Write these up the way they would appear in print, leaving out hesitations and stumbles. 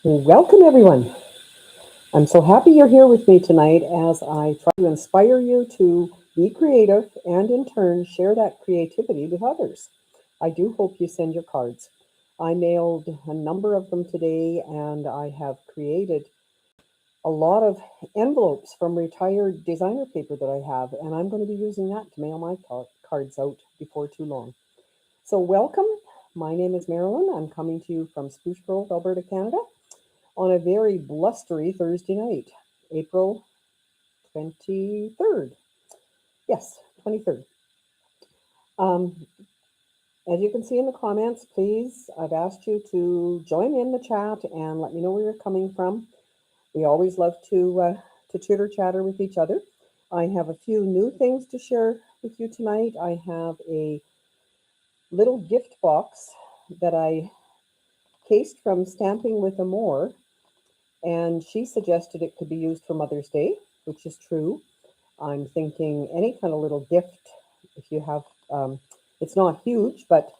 Welcome, everyone. I'm so happy you're here with me tonight as I try to inspire you to be creative and, in turn, share that creativity with others. I do hope you send your cards. I mailed a number of them today, and I have created a lot of envelopes from retired designer paper that I have, and I'm going to be using that to mail my cards out before too long. So, welcome. My name is Marilyn. I'm coming to you from Spruce Grove, Alberta, Canada, on a very blustery Thursday night, April 23rd. Yes, 23rd. Um, as you can see in the comments, please, I've asked you to join in the chat and let me know where you're coming from. We always love to chitter chatter with each other. I have a few new things to share with you tonight. I have a little gift box that I cased from Stamping with Amore, and she suggested it could be used for Mother's Day, which is true. I'm thinking any kind of little gift, if you have, it's not huge, but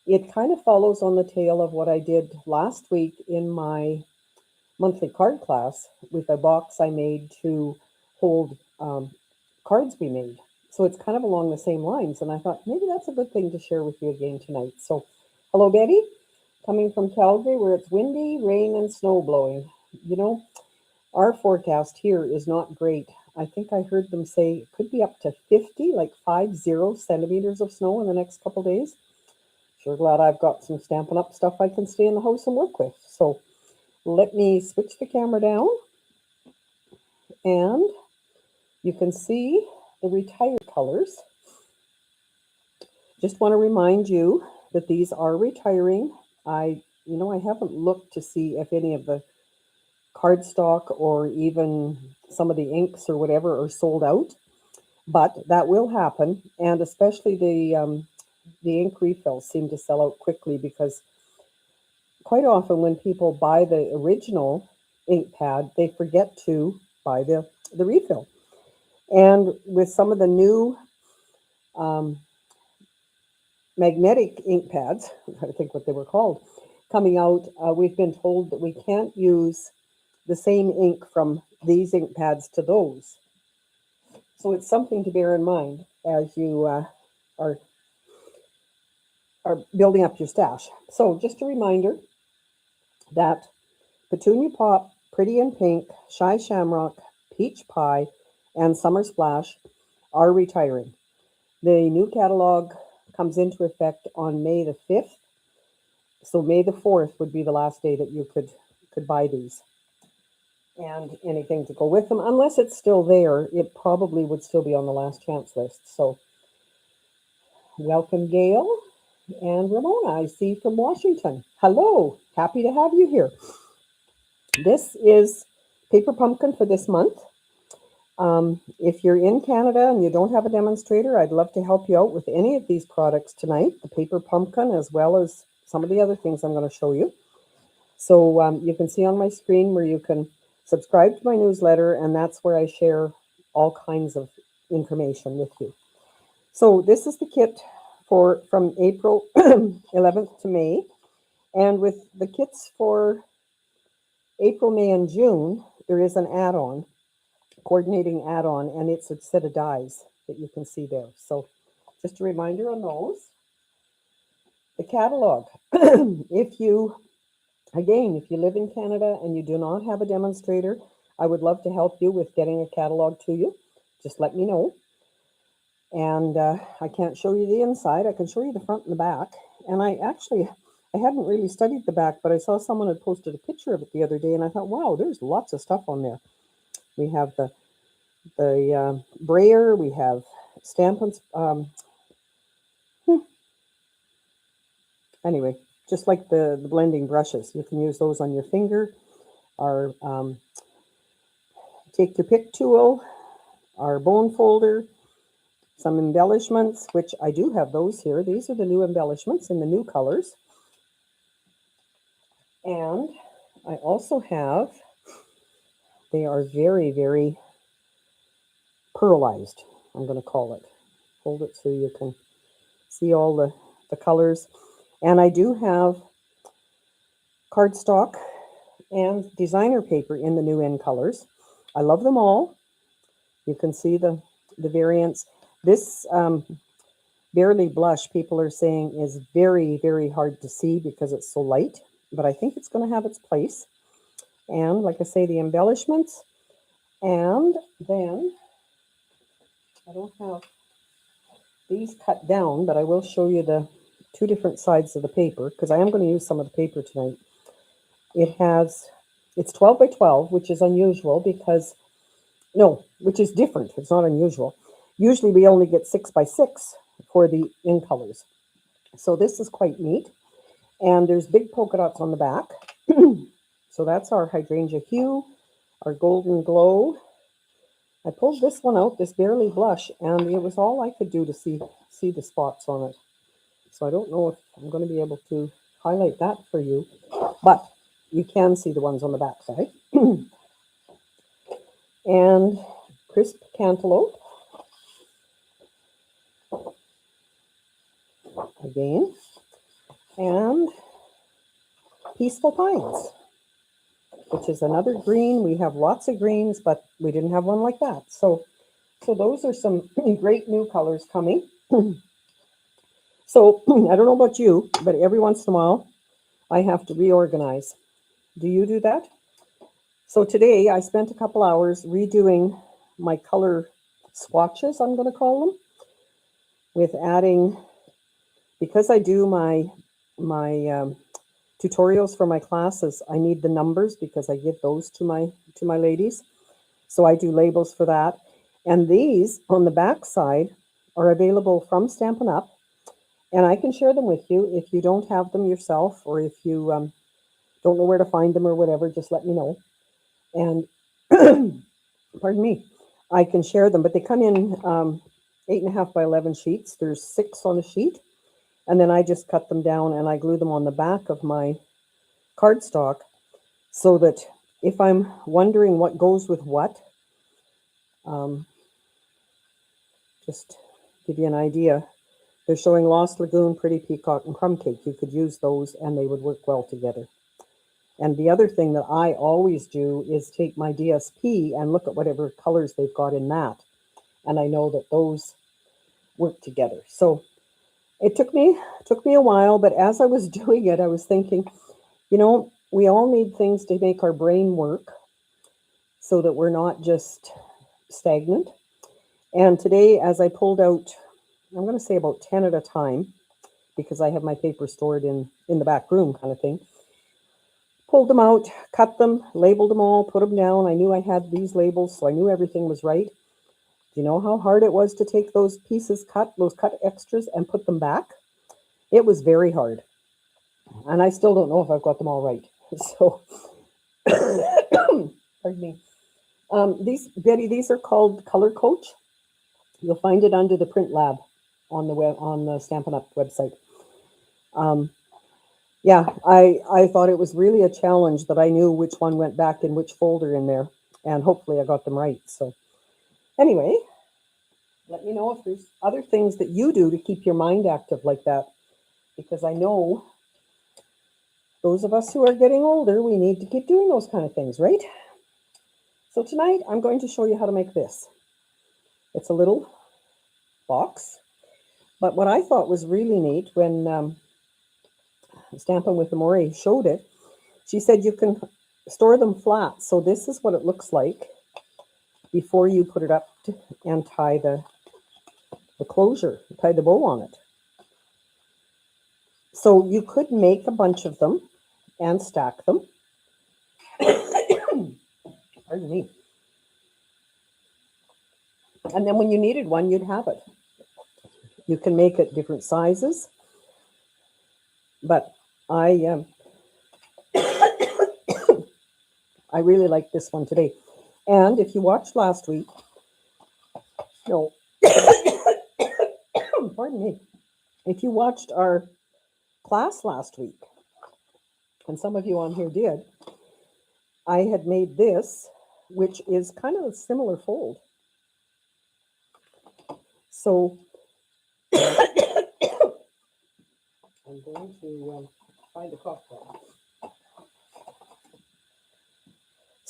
it kind of follows on the tail of what I did last week in my monthly card class with a box I made to hold cards we made. So it's kind of along the same lines. And I thought maybe that's a good thing to share with you again tonight. So, hello, Betty, coming from Calgary, where it's windy, rain, and snow blowing. You know, our forecast here is not great. I think I heard them say it could be up to 50, like 50 centimeters of snow in the next couple days. Sure glad I've got some Stampin' Up stuff I can stay in the house and work with. So let me switch the camera down, and you can see the retired colors. Just want to remind you that these are retiring. I haven't looked to see if any of the cardstock or even some of the inks or whatever are sold out, but that will happen. And especially the ink refills seem to sell out quickly, because quite often when people buy the original ink pad, they forget to buy the refill. And with some of the new um, magnetic ink pads, I think what they were called, coming out, we've been told that we can't use the same ink from these ink pads to those. So it's something to bear in mind as you are building up your stash. So just a reminder that Petunia Pop, Pretty in Pink, Shy Shamrock, Peach Pie, and Summer Splash are retiring. The new catalog comes into effect on May the 5th. So May the 4th would be the last day that you could buy these. And anything to go with them, unless it's still there, it probably would still be on the last chance list. So welcome, Gail and Ramona, I see from Washington. Hello, happy to have you here. This is Paper Pumpkin for this month. If you're in Canada and you don't have a demonstrator, I'd love to help you out with any of these products tonight, the Paper Pumpkin, as well as some of the other things I'm going to show you. So you can see on my screen where you can subscribe to my newsletter, and that's where I share all kinds of information with you. So this is the kit from April 11th to May. And with the kits for April, May, and June, there is an add-on, coordinating add-on, and it's a set of dies that you can see there. So just a reminder on those. The catalog. If you live in Canada and you do not have a demonstrator, I would love to help you with getting a catalog to you. Just let me know. And I can't show you the inside. I can show you the front and the back. And I hadn't really studied the back, but I saw someone had posted a picture of it the other day, and I thought, wow, there's lots of stuff on there. We have the brayer, we have Stampin'. Anyway, just like the blending brushes, you can use those on your finger. Our take your pick tool, our bone folder, some embellishments, which I do have those here. These are the new embellishments in the new colors. And I also have, they are very, very pearlized, I'm going to call it. Hold it so you can see all the colors. And I do have cardstock and designer paper in the new in colors. I love them all. You can see the variants. This Barely Blush, people are saying, is very, very hard to see because it's so light, but I think it's going to have its place. And like I say, the embellishments. And then I don't have these cut down, but I will show you the two different sides of the paper because I am going to use some of the paper tonight. It's 12 by 12, which is unusual because, no, which is different. It's not unusual. Usually we only get 6 by 6 for the in colors. So this is quite neat. And there's big polka dots on the back. So that's our hydrangea hue, our golden glow. I pulled this one out, this Barely Blush, and it was all I could do to see the spots on it. So I don't know if I'm going to be able to highlight that for you, but you can see the ones on the back side. And crisp cantaloupe. Again. And peaceful pines, which is another green. We have lots of greens, but we didn't have one like that. So those are some great new colors coming. So I don't know about you, but every once in a while I have to reorganize. Do you do that? So today I spent a couple hours redoing my color swatches, I'm going to call them, with adding, because I do my tutorials for my classes, I need the numbers because I give those to my ladies. So I do labels for that. And these on the back side are available from Stampin' Up. And I can share them with you if you don't have them yourself, or if you don't know where to find them or whatever, just let me know. And pardon me, I can share them, but they come in 8.5 by 11 sheets. There's 6 on a sheet. And then I just cut them down and I glue them on the back of my cardstock so that if I'm wondering what goes with what, just give you an idea. They're showing Lost Lagoon, Pretty Peacock, and Crumb Cake. You could use those and they would work well together. And the other thing that I always do is take my DSP and look at whatever colors they've got in that. And I know that those work together. So it took me a while, but as I was doing it, I was thinking, you know, we all need things to make our brain work so that we're not just stagnant. And today, as I pulled out, I'm going to say about 10 at a time, because I have my paper stored in the back room kind of thing. Pulled them out, cut them, labeled them all, put them down. I knew I had these labels, so I knew everything was right. Do you know how hard it was to take those pieces those cut extras, and put them back? It was very hard. And I still don't know if I've got them all right. So, pardon me. These are called Color Coach. You'll find it under the Print Lab on the Stampin' Up website. Yeah, I thought it was really a challenge that I knew which one went back in which folder in there, and hopefully I got them right. So anyway, let me know if there's other things that you do to keep your mind active like that, because I know those of us who are getting older, we need to keep doing those kind of things, right? So tonight I'm going to show you how to make this. It's a little box, but what I thought was really neat when Stampin' with Amore showed it, she said you can store them flat. So this is what it looks like before you put it up and tie the closure, tie the bow on it. So you could make a bunch of them and stack them. Pardon me. And then when you needed one, you'd have it. You can make it different sizes, but I really like this one today. And if you watched last week, no, pardon me, if you watched our class last week, and some of you on here did, I had made this, which is kind of a similar fold. So I'm going to find a cough button.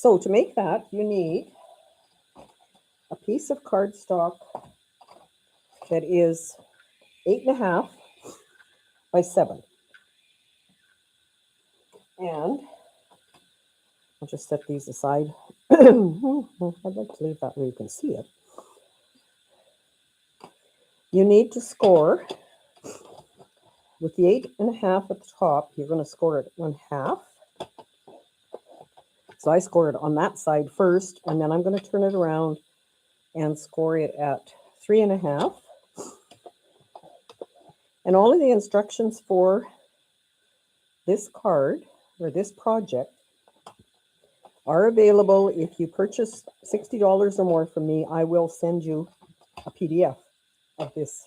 So to make that, you need a piece of cardstock that is 8.5 by 7. And I'll just set these aside. I'd like to leave that where you can see it. You need to score with the 8.5 at the top. You're going to score it 1/2. So I scored on that side first, and then I'm going to turn it around and score it at 3.5. And all of the instructions for this card or this project are available. If you purchase $60 or more from me, I will send you a PDF of this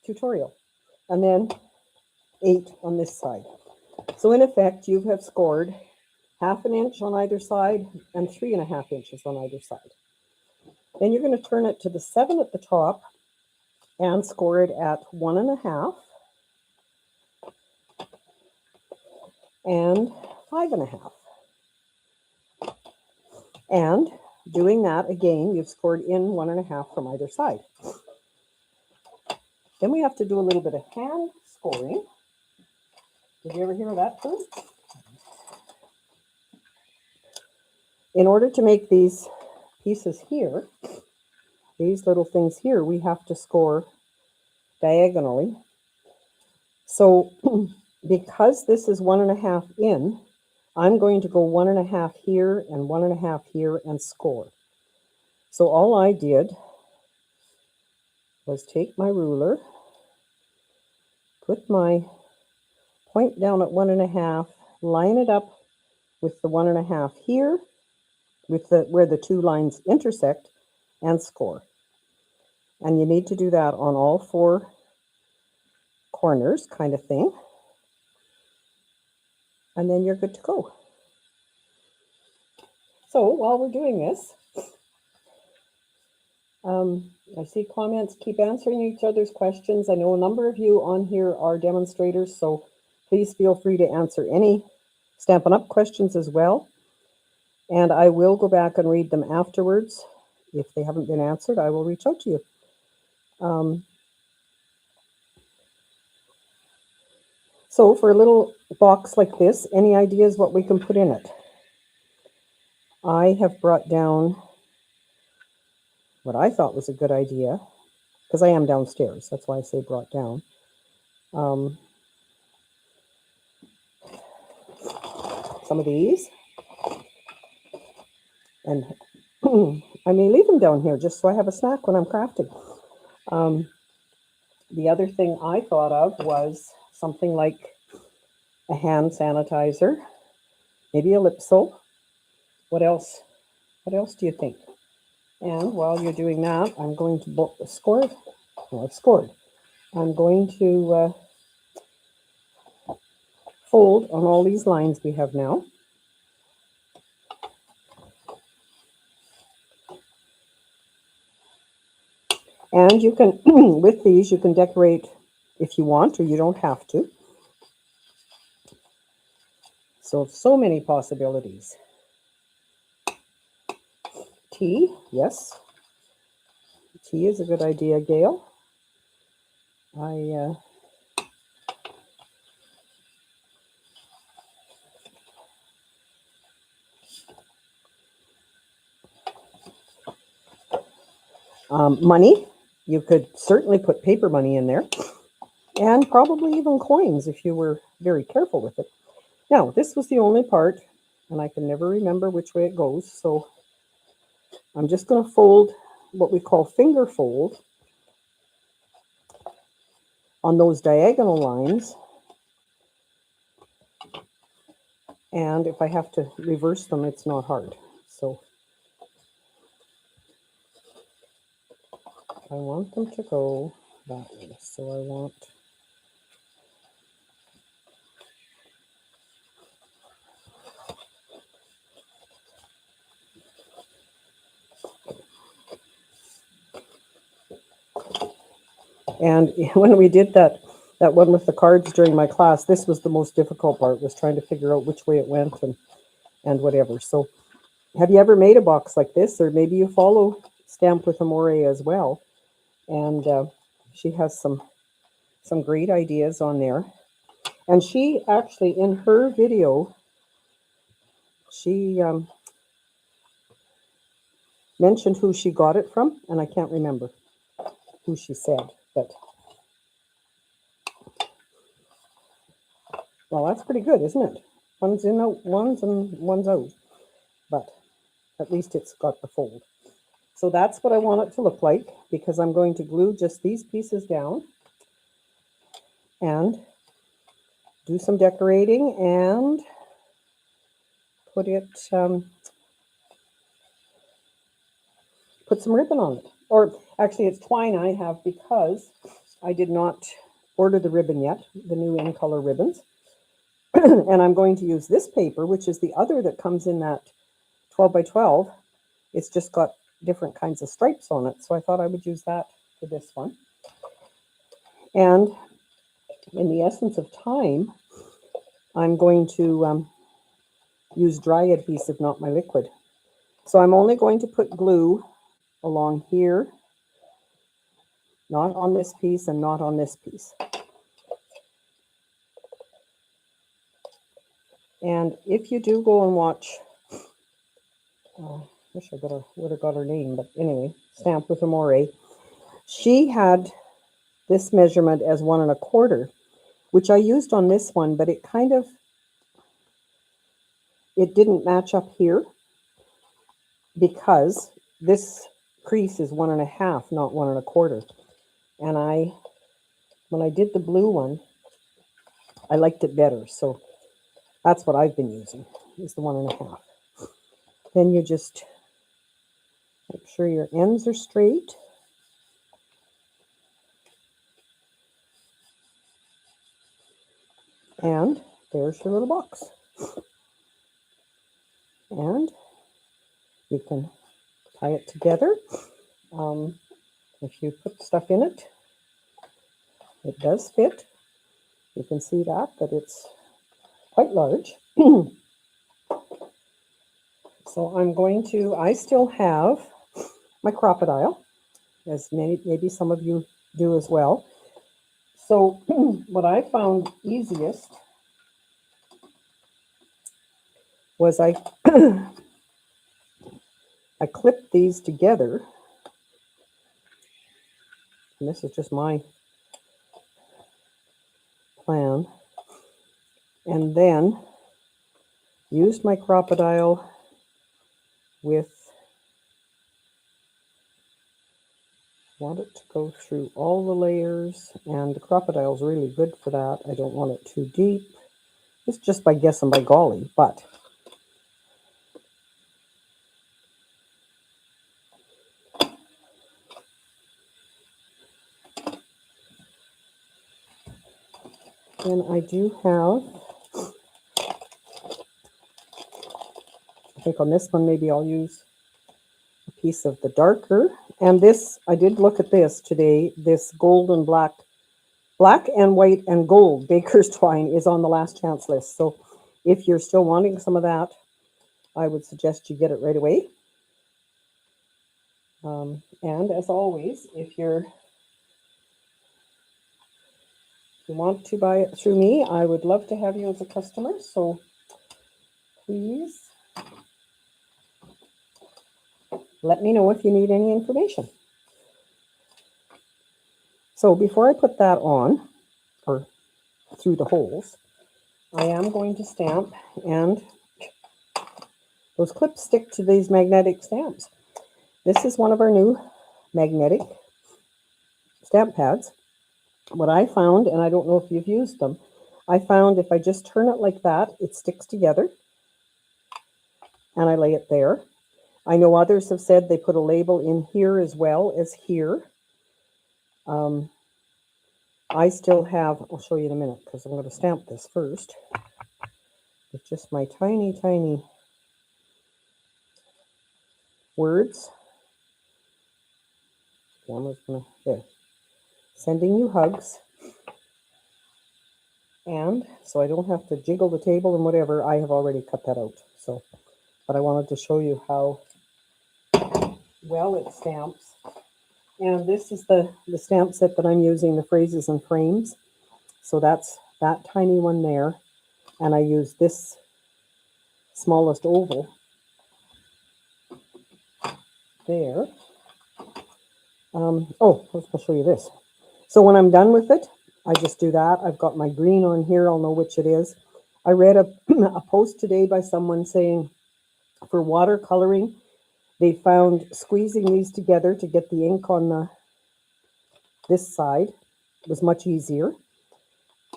tutorial. And then 8 on this side. So in effect, you have scored 1/2 inch on either side and 3.5 inches on either side. Then you're going to turn it to the 7 at the top and score it at 1.5 and 5.5. And doing that again, you've scored in 1.5 from either side. Then we have to do a little bit of hand scoring. Did you ever hear of that term? In order to make these pieces here, these little things here, we have to score diagonally. So because this is 1.5 in, I'm going to go 1.5 here and 1.5 here and score. So all I did was take my ruler, put my point down at 1.5, line it up with the 1.5 here, with where the two lines intersect, and score. And you need to do that on all 4 corners, kind of thing. And then you're good to go. So while we're doing this, I see comments. Keep answering each other's questions. I know a number of you on here are demonstrators, so please feel free to answer any Stampin' Up! Questions as well. And I will go back and read them afterwards. If they haven't been answered, I will reach out to you. So for a little box like this, any ideas what we can put in it? I have brought down what I thought was a good idea, because I am downstairs. That's why I say brought down. Some of these. And I may leave them down here just so I have a snack when I'm crafting. The other thing I thought of was something like a hand sanitizer, maybe a lip soap. What else? What else do you think? And while you're doing that, I'm going to score. Well, I've scored. I'm going to fold on all these lines we have now. And you can, with these, you can decorate if you want, or you don't have to. So many possibilities. Tea, yes. Tea is a good idea, Gail. Money, you could certainly put paper money in there, and probably even coins if you were very careful with it. Now, this was the only part, and I can never remember which way it goes, so I'm just going to fold what we call finger fold on those diagonal lines. And if I have to reverse them, it's not hard. So I want them to go that way. So I want and when we did that one with the cards during my class, this was the most difficult part, was trying to figure out which way it went. And and whatever. So have you ever made a box like this? Or maybe you follow Stamp with Amore as well. And she has some great ideas on there. And she actually, in her video, she mentioned who she got it from, and I can't remember who she said, but well, that's pretty good, isn't it? One's in out, one's and one's out, but at least it's got the fold. So that's what I want it to look like, because I'm going to glue just these pieces down and do some decorating and put it, put some ribbon on it. Or actually, it's twine I have because I did not order the ribbon yet, the new in color ribbons. And I'm going to use this paper, which is the other that comes in that 12 by 12. It's just got different kinds of stripes on it. So I thought I would use that for this one. And in the essence of time, I'm going to use dry adhesive, not my liquid. So I'm only going to put glue along here, not on this piece and not on this piece. And if you do go and watch, I wish I would have got her name, but anyway, Stamp with Amore, she had this measurement as 1 1/4, which I used on this one, but it didn't match up here because this crease is 1 1/2, not 1 1/4. And when I did the blue one, I liked it better. So that's what I've been using, is the 1 1/2. Then you just make sure your ends are straight. And there's your little box. And you can tie it together. If you put stuff in it, it does fit. You can see that it's quite large. So I'm going to, I still have my crocodile, as maybe some of you do as well. So what I found easiest was I clipped these together. And this is just my plan. And then used my crocodile with, want it to go through all the layers, and the crocodile is really good for that. I don't want it too deep. It's just by guess and by golly, but then I do have, I think on this one maybe I'll use a piece of the darker. And this, I did look at this today, this gold and black and white and gold baker's twine is on the last chance list. So if you're still wanting some of that, I would suggest you get it right away. And as always, if you want to buy it through me, I would love to have you as a customer. So please let me know if you need any information. So before I put that on, or through the holes, I am going to stamp, and those clips stick to these magnetic stamps. This is one of our new magnetic stamp pads. What I found, and I don't know if you've used them, I found if I just turn it like that, it sticks together, and I lay it there. I know others have said they put a label in here as well as here. I still have, I'll show you in a minute because I'm going to stamp this first with just my tiny, tiny words. One was going to, there. Sending you hugs. And so I don't have to jiggle the table and whatever, I have already cut that out. So but I wanted to show you how well it stamps. And this is the stamp set that I'm using, the phrases and frames. So that's that tiny one there. And I use this smallest oval there. Oh, I'll show you this. So when I'm done with it, I just do that. I've got my green on here. I'll know which it is. I read a, a post today by someone saying for watercoloring, they found squeezing these together to get the ink on this side was much easier.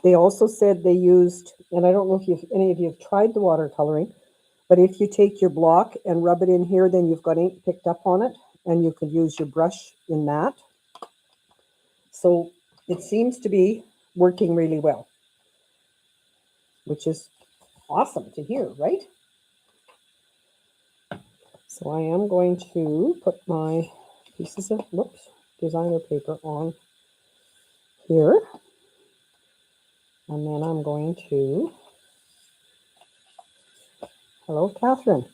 They also said they used, and I don't know if any of you have tried the watercoloring, but if you take your block and rub it in here, then you've got ink picked up on it, and you could use your brush in that. So it seems to be working really well, which is awesome to hear, right? So I am going to put my pieces of, designer paper on here. And then I'm going to, hello, Catherine.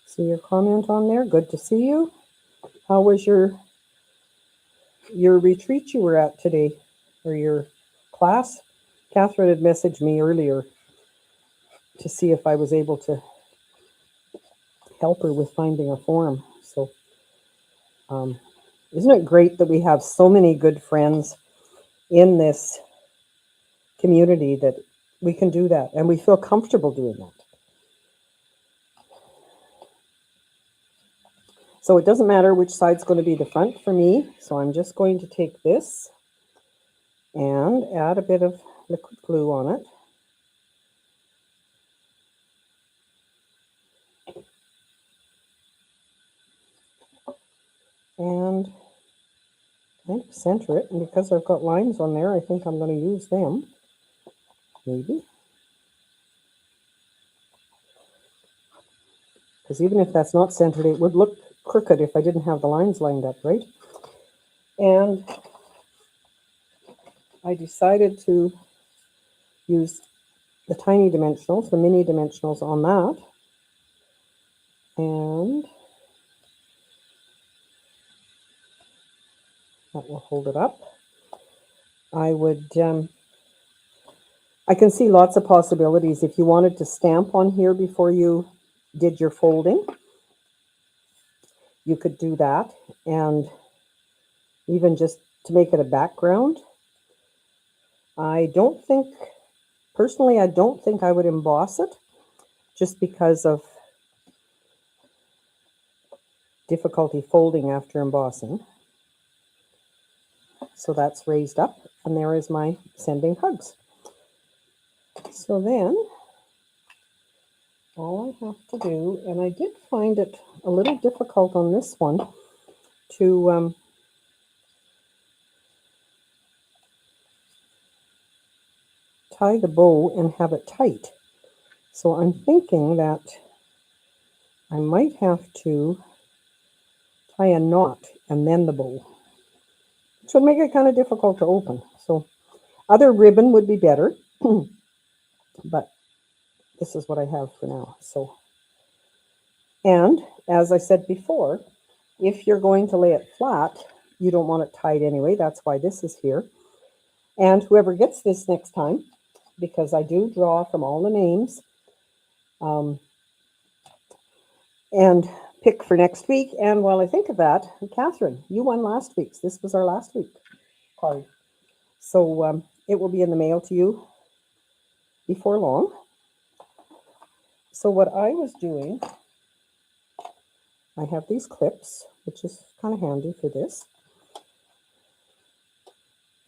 See your comment on there. Good to see you. How was your retreat you were at today, or your class? Catherine had messaged me earlier to see if I was able to help her with finding a form. So isn't it great that we have so many good friends in this community that we can do that and we feel comfortable doing that? So it doesn't matter which side's going to be the front for me. So I'm just going to take this and add a bit of liquid glue on it. And kind of center it. And because I've got lines on there, I think I'm going to use them. Maybe. Because even if that's not centered, it would look crooked if I didn't have the lines lined up, right? And I decided to use the tiny dimensionals, the mini dimensionals on that. And that will hold it up. I would, I can see lots of possibilities. If you wanted to stamp on here before you did your folding, you could do that. And even just to make it a background, I don't think, personally, I don't think I would emboss it just because of difficulty folding after embossing. So that's raised up, and there is my sending hugs. So then, all I have to do, and I did find it a little difficult on this one to tie the bow and have it tight. So I'm thinking that I might have to tie a knot and then the bow, which would make it kind of difficult to open. So other ribbon would be better, but this is what I have for now. So, and as I said before, if you're going to lay it flat, you don't want it tied anyway. That's why this is here. And whoever gets this next time, because I do draw from all the names, and pick for next week. And while I think of that, Catherine, you won last week's. This was our last week card. So it will be in the mail to you before long. So what I was doing, I have these clips, which is kind of handy for this.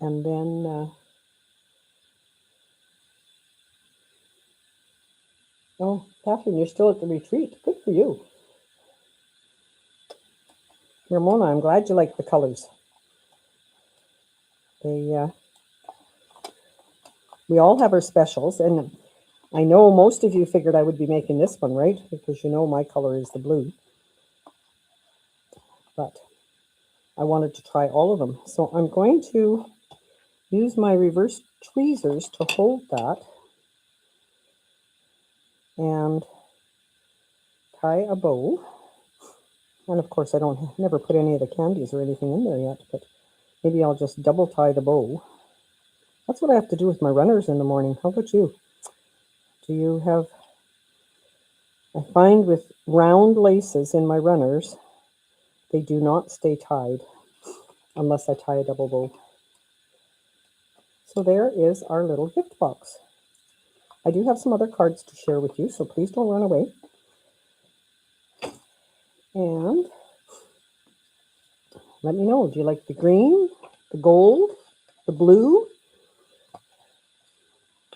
And then, oh, Catherine, you're still at the retreat. Good for you. Ramona, I'm glad you like the colors. We all have our specials, and I know most of you figured I would be making this one, right? Because you know my color is the blue. But I wanted to try all of them. So I'm going to use my reverse tweezers to hold that and tie a bow. And of course, I don't never put any of the candies or anything in there yet, but maybe I'll just double tie the bow. That's what I have to do with my runners in the morning. How about you? Do you have... I find with round laces in my runners, they do not stay tied unless I tie a double bow. So there is our little gift box. I do have some other cards to share with you, so please don't run away. And let me know, do you like the green, the gold, the blue,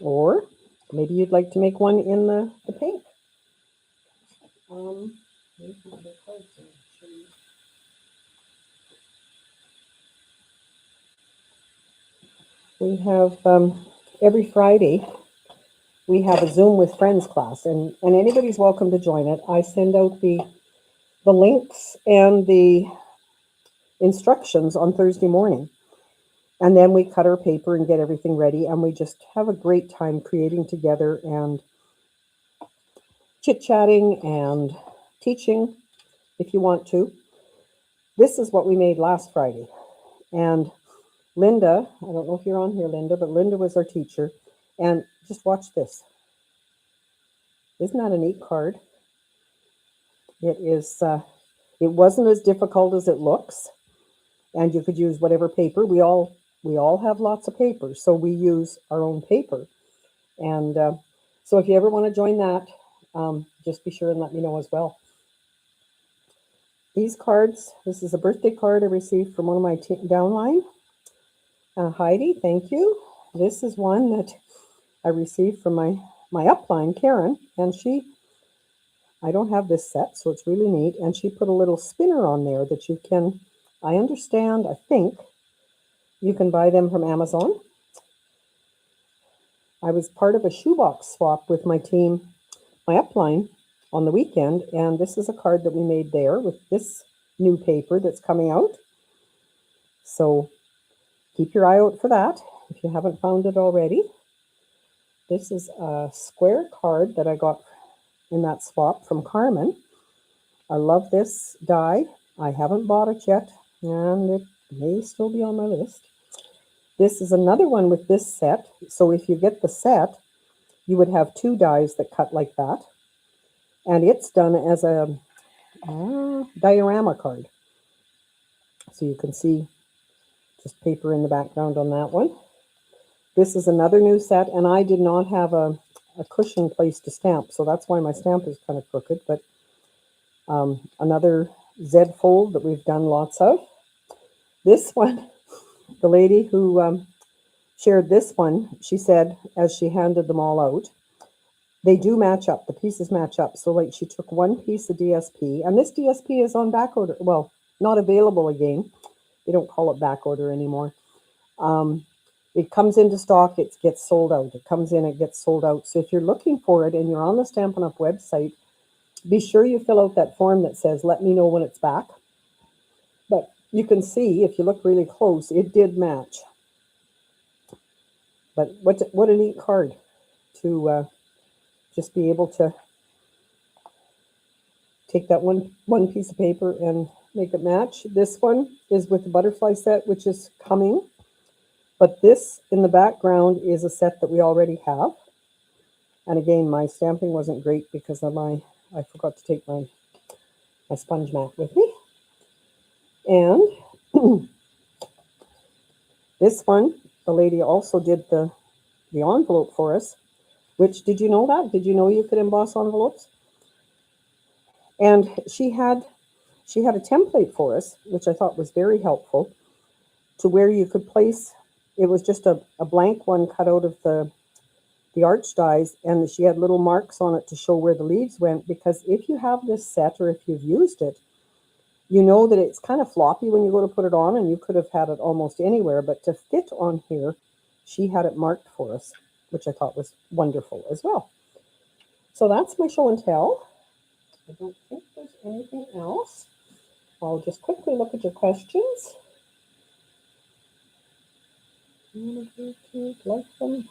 or maybe you'd like to make one in the pink? We have every Friday we have a Zoom with Friends class, and anybody's welcome to join it. I send out the links and the instructions on Thursday morning. And then we cut our paper and get everything ready, and we just have a great time creating together and chit-chatting and teaching if you want to. This is what we made last Friday. And Linda, I don't know if you're on here, Linda, but Linda was our teacher. And just watch this. Isn't that a neat card? It is. It wasn't as difficult as it looks, and you could use whatever paper. We all have lots of paper, so we use our own paper. And so if you ever want to join that, just be sure and let me know as well. These cards, this is a birthday card I received from one of my downline. Heidi, thank you. This is one that I received from my upline, Karen, and I don't have this set, so it's really neat, and she put a little spinner on there that you can, I think, you can buy them from Amazon. I was part of a shoebox swap with my team, my upline, on the weekend, and this is a card that we made there with this new paper that's coming out. So keep your eye out for that if you haven't found it already. This is a square card that I got in that swap from Carmen. I love this die. I haven't bought it yet, and it may still be on my list. This is another one with this set. So if you get the set, you would have two dies that cut like that. And it's done as a diorama card. So you can see just paper in the background on that one. This is another new set, and I did not have a cushion place to stamp, so that's why my stamp is kind of crooked, but another Z fold that we've done lots of. This one, the lady who shared this one, she said, as she handed them all out, they do match up. The pieces match up. So like she took one piece of DSP, and this DSP is on back order. Well, not available again. They don't call it back order anymore. It comes into stock, it gets sold out. It comes in, it gets sold out. So if you're looking for it and you're on the Stampin' Up! Website, be sure you fill out that form that says, let me know when it's back. But you can see, if you look really close, it did match. But what a neat card to just be able to take that one piece of paper and make it match. This one is with the butterfly set, which is coming. But this in the background is a set that we already have. And again, my stamping wasn't great because of I forgot to take my sponge mat with me. And this one, the lady also did the envelope for us, which, did you know that? Did you know you could emboss envelopes? And she had a template for us, which I thought was very helpful, to where you could place, it was just a blank one cut out of the arch dies, and she had little marks on it to show where the leaves went, because if you have this set or if you've used it, you know that it's kind of floppy when you go to put it on, and you could have had it almost anywhere, but to fit on here, she had it marked for us, which I thought was wonderful as well. So that's my show and tell. I don't think there's anything else. I'll just quickly look at your questions. Like them.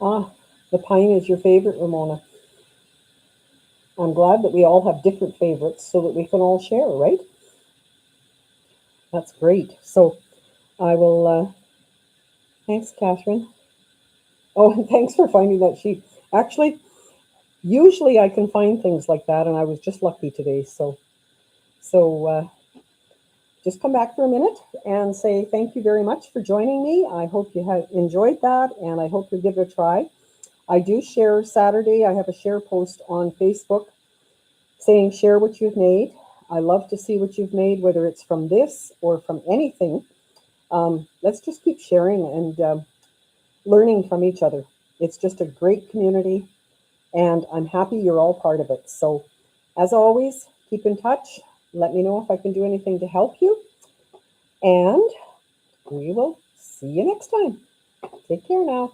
Ah, the pine is your favorite, Ramona. I'm glad that we all have different favorites so that we can all share, right? That's great. So I will, thanks, Catherine. Oh, and thanks for finding that sheet. Actually, usually I can find things like that, and I was just lucky today. So just come back for a minute and say thank you very much for joining me. I hope you have enjoyed that, and I hope you give it a try. I do share Saturday. I have a share post on Facebook saying share what you've made. I love to see what you've made, whether it's from this or from anything. Let's just keep sharing and learning from each other. It's just a great community, and I'm happy you're all part of it. So, as always, keep in touch. Let me know if I can do anything to help you, and we will see you next time. Take care now.